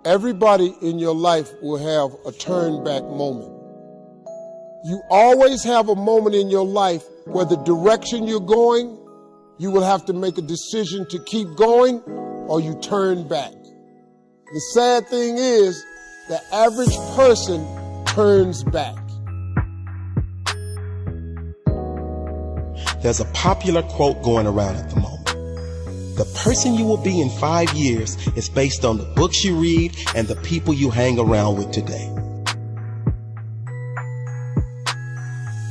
Everybody in your life will have a turn back moment. You always have a moment in your life where the direction you're going, you will have to make a decision to keep going or you turn back. The sad thing is, the average person turns back. There's a popular quote going around at the moment. The person you will be in 5 years is based on the books you read and the people you hang around with today.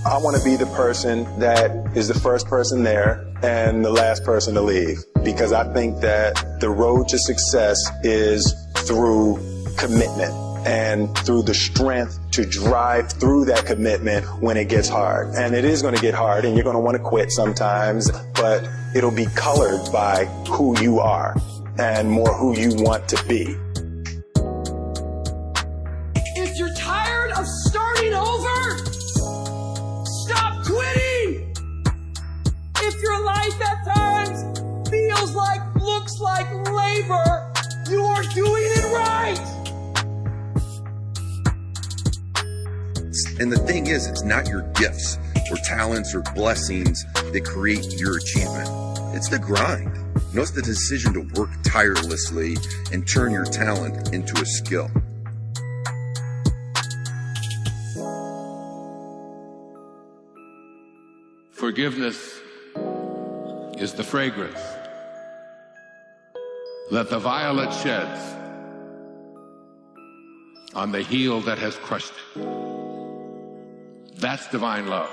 I want to be the person that is the first person there and the last person to leave, because I think that the road to success is through commitment and through the strength to drive through that commitment when it gets hard. And it is going to get hard and you're going to want to quit sometimes, but it'll be colored by who you are and more who you want to be. If you're tired of starting over, stop quitting. If your life at times feels like, looks like labor, you are doing it right. And the thing is, it's not your gifts or talents or blessings that create your achievement. It's the grind. You know, it's the decision to work tirelessly and turn your talent into a skill. Forgiveness is the fragrance that the violet sheds on the heel that has crushed it. That's divine love.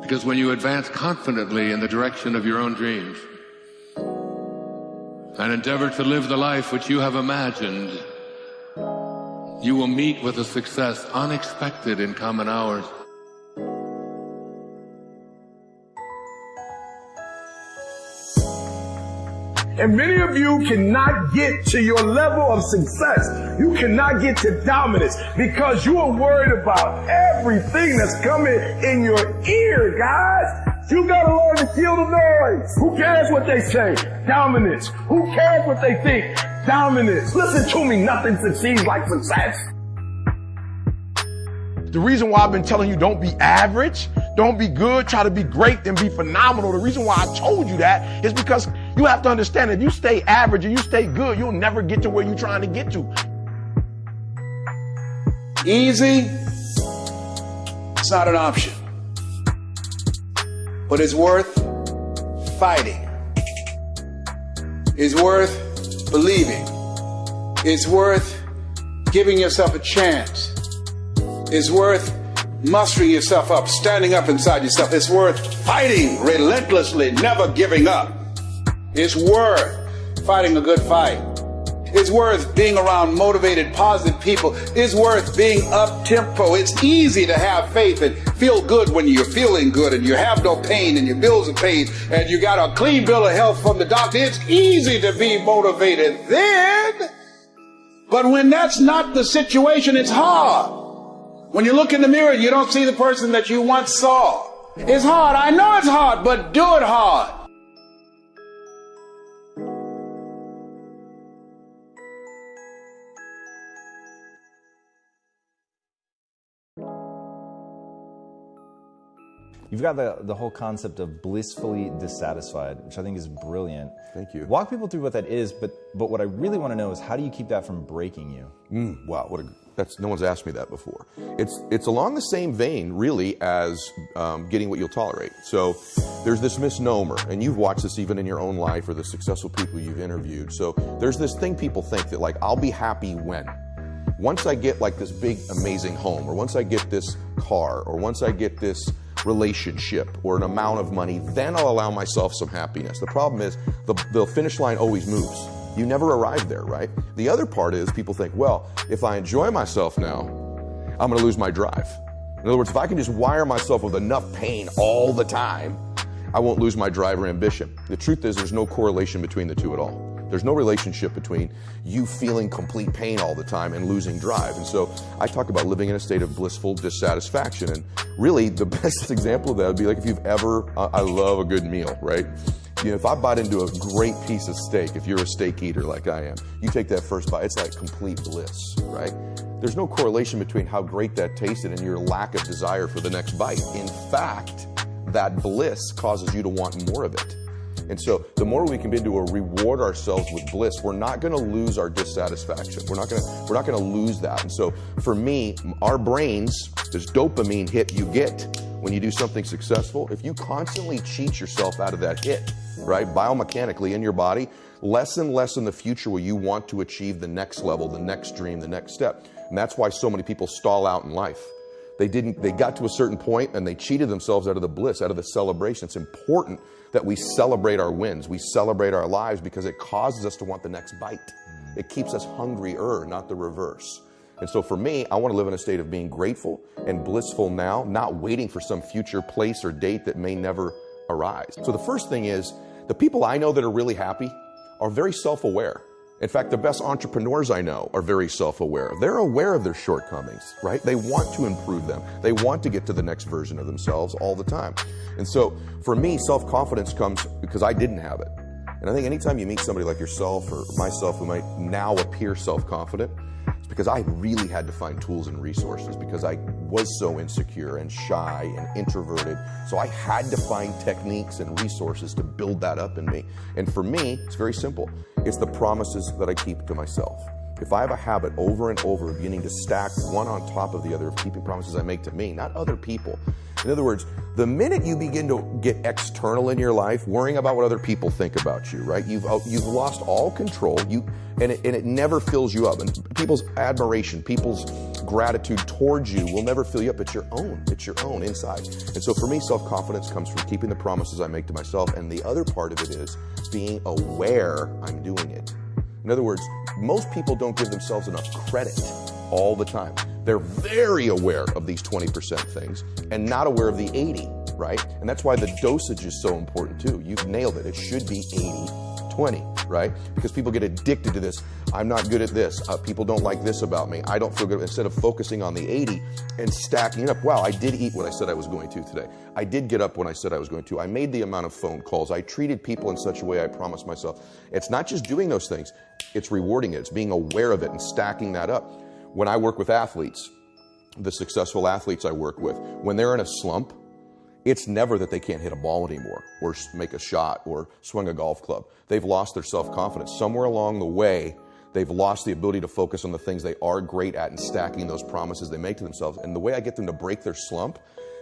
Because when you advance confidently in the direction of your own dreams and endeavor to live the life which you have imagined, you will meet with a success unexpected in common hours. And many of you cannot get to your level of success. You cannot get to dominance because you are worried about everything that's coming in your ear, guys. You gotta learn to kill the noise. Who cares what they say? Dominance. Who cares what they think? Dominance. Listen to me, nothing succeeds like success. The reason why I've been telling you don't be average, don't be good, try to be great and be phenomenal. The reason why I told you that is because you have to understand if you stay average and you stay good, you'll never get to where you're trying to get to. Easy, it's not an option. But it's worth fighting. It's worth believing. It's worth giving yourself a chance. It's worth mustering yourself up, standing up inside yourself. It's worth fighting relentlessly, never giving up. It's worth fighting a good fight. It's worth being around motivated, positive people. It's worth being up-tempo. It's easy to have faith and feel good when you're feeling good and you have no pain and your bills are paid and you got a clean bill of health from the doctor. It's easy to be motivated then. But when that's not the situation, it's hard. When you look in the mirror, you don't see the person that you once saw. It's hard. I know it's hard, but do it hard. You've got the whole concept of blissfully dissatisfied, which I think is brilliant. Thank you. Walk people through what that is, but what I really want to know is how do you keep that from breaking you? Wow, no one's asked me that before. It's along the same vein, really, as getting what you'll tolerate. So there's this misnomer, and you've watched this even in your own life or the successful people you've interviewed. So there's this thing people think that, like, I'll be happy when. Once I get like this big, amazing home, or once I get this car, or once I get this relationship or an amount of money, then I'll allow myself some happiness. The problem is the finish line always moves. You never arrive there, right? The other part is people think, well, if I enjoy myself now, I'm going to lose my drive. In other words, if I can just wire myself with enough pain all the time, I won't lose my drive or ambition. The truth is there's no correlation between the two at all. There's no relationship between you feeling complete pain all the time and losing drive. And so I talk about living in a state of blissful dissatisfaction. And really the best example of that would be like if you've ever, I love a good meal, right? You know, if I bite into a great piece of steak, if you're a steak eater like I am, you take that first bite, it's like complete bliss, right? There's no correlation between how great that tasted and your lack of desire for the next bite. In fact, that bliss causes you to want more of it. And so the more we can begin to reward ourselves with bliss, we're not going to lose our dissatisfaction. We're not going to lose that. And so for me, our brains, this dopamine hit you get when you do something successful, if you constantly cheat yourself out of that hit, right, biomechanically in your body, less and less in the future will you want to achieve the next level, the next dream, the next step. And that's why so many people stall out in life. They got to a certain point and they cheated themselves out of the bliss, out of the celebration. It's important that we celebrate our wins. We celebrate our lives because it causes us to want the next bite. It keeps us hungrier, not the reverse. And so for me, I want to live in a state of being grateful and blissful now, not waiting for some future place or date that may never arise. So the first thing is, the people I know that are really happy are very self-aware. In fact, the best entrepreneurs I know are very self-aware. They're aware of their shortcomings, right? They want to improve them. They want to get to the next version of themselves all the time. And so for me, self-confidence comes because I didn't have it. And I think anytime you meet somebody like yourself or myself who might now appear self-confident, it's because I really had to find tools and resources because I was so insecure and shy and introverted. So I had to find techniques and resources to build that up in me. And for me, it's very simple. It's the promises that I keep to myself. If I have a habit over and over of beginning to stack one on top of the other, of keeping promises I make to me, not other people. In other words, the minute you begin to get external in your life, worrying about what other people think about you, right? You've lost all control. And it never fills you up. And people's admiration, people's gratitude towards you will never fill you up. It's your own. It's your own inside. And so for me, self-confidence comes from keeping the promises I make to myself. And the other part of it is being aware I'm doing it. In other words, most people don't give themselves enough credit all the time. They're very aware of these 20% things and not aware of the 80, right? And that's why the dosage is so important too. You've nailed it. It should be 80-20, right? Because people get addicted to this. I'm not good at this. People don't like this about me. I don't feel good. Instead of focusing on the 80 and stacking it up. Wow, I did eat what I said I was going to today. I did get up when I said I was going to. I made the amount of phone calls. I treated people in such a way I promised myself. It's not just doing those things. It's rewarding it. It's being aware of it and stacking that up. When I work with athletes, the successful athletes I work with, when they're in a slump, it's never that they can't hit a ball anymore or make a shot or swing a golf club. They've lost their self-confidence. Somewhere along the way, they've lost the ability to focus on the things they are great at and stacking those promises they make to themselves. And the way I get them to break their slump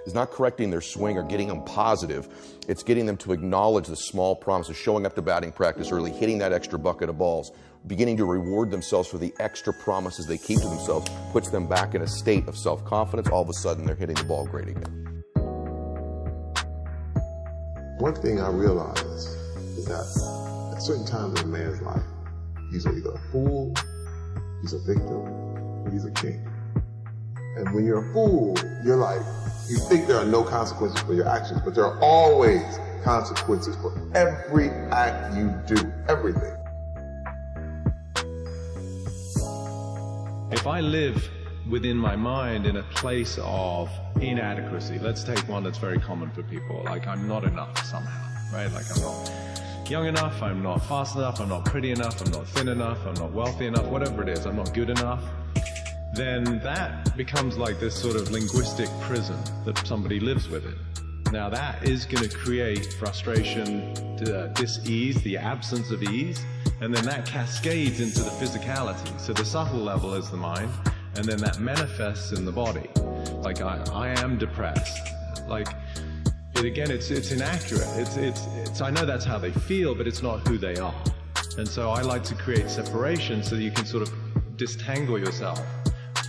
is not correcting their swing or getting them positive. It's getting them to acknowledge the small promises, showing up to batting practice early, hitting that extra bucket of balls, beginning to reward themselves for the extra promises they keep to themselves, puts them back in a state of self-confidence. All of a sudden, they're hitting the ball great again. One thing I realize is that at certain times in a man's life, he's either a fool, he's a victim, or he's a king. And when you're a fool, you're like, you think there are no consequences for your actions, but there are always consequences for every act you do, everything. If I live within my mind in a place of inadequacy, let's take one that's very common for people, like I'm not enough somehow, right? Like I'm not young enough, I'm not fast enough, I'm not pretty enough, I'm not thin enough, I'm not wealthy enough, whatever it is, I'm not good enough. Then that becomes like this sort of linguistic prison that somebody lives within. Now that is going to create frustration, dis-ease, the absence of ease, and then that cascades into the physicality. So the subtle level is the mind, and then that manifests in the body. Like I am depressed. Like again, it's inaccurate. It's I know that's how they feel, but it's not who they are. And so I like to create separation so that you can sort of disentangle yourself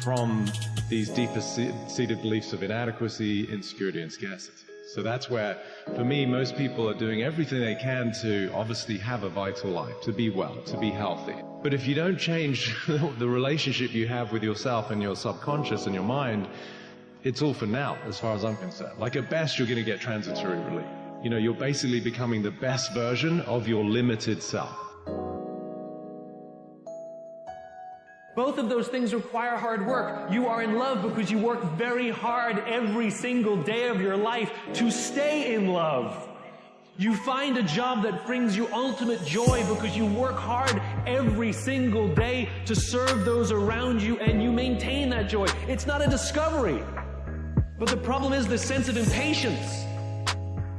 from these deeper seated beliefs of inadequacy, insecurity, and scarcity. So that's where, for me, most people are doing everything they can to obviously have a vital life, to be well, to be healthy. But if you don't change the relationship you have with yourself and your subconscious and your mind, it's all for now, as far as I'm concerned. Like at best, you're going to get transitory relief. You know, you're basically becoming the best version of your limited self. Both of those things require hard work. You are in love because you work very hard every single day of your life to stay in love. You find a job that brings you ultimate joy because you work hard every single day to serve those around you, and you maintain that joy. It's not a discovery. But the problem is the sense of impatience.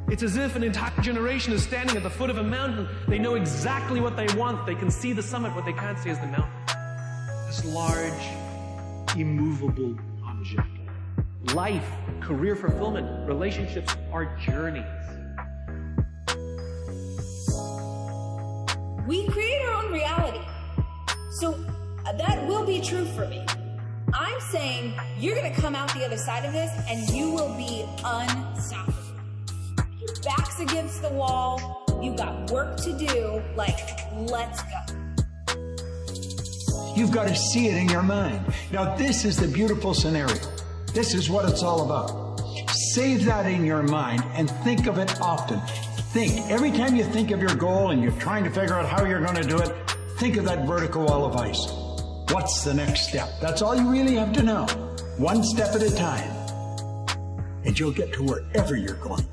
It's as if an entire generation is standing at the foot of a mountain. They know exactly what they want. They can see the summit. What they can't see is the mountain. This large, immovable object. Life, career fulfillment, relationships are journeys. We create our own reality. So that will be true for me. I'm saying you're going to come out the other side of this and you will be unstoppable. Your back's against the wall. You got work to do. Like, let's go. You've got to see it in your mind. Now, this is the beautiful scenario. This is what it's all about. Save that in your mind and think of it often. Think. Every time you think of your goal and you're trying to figure out how you're going to do it, think of that vertical wall of ice. What's the next step? That's all you really have to know. One step at a time. And you'll get to wherever you're going.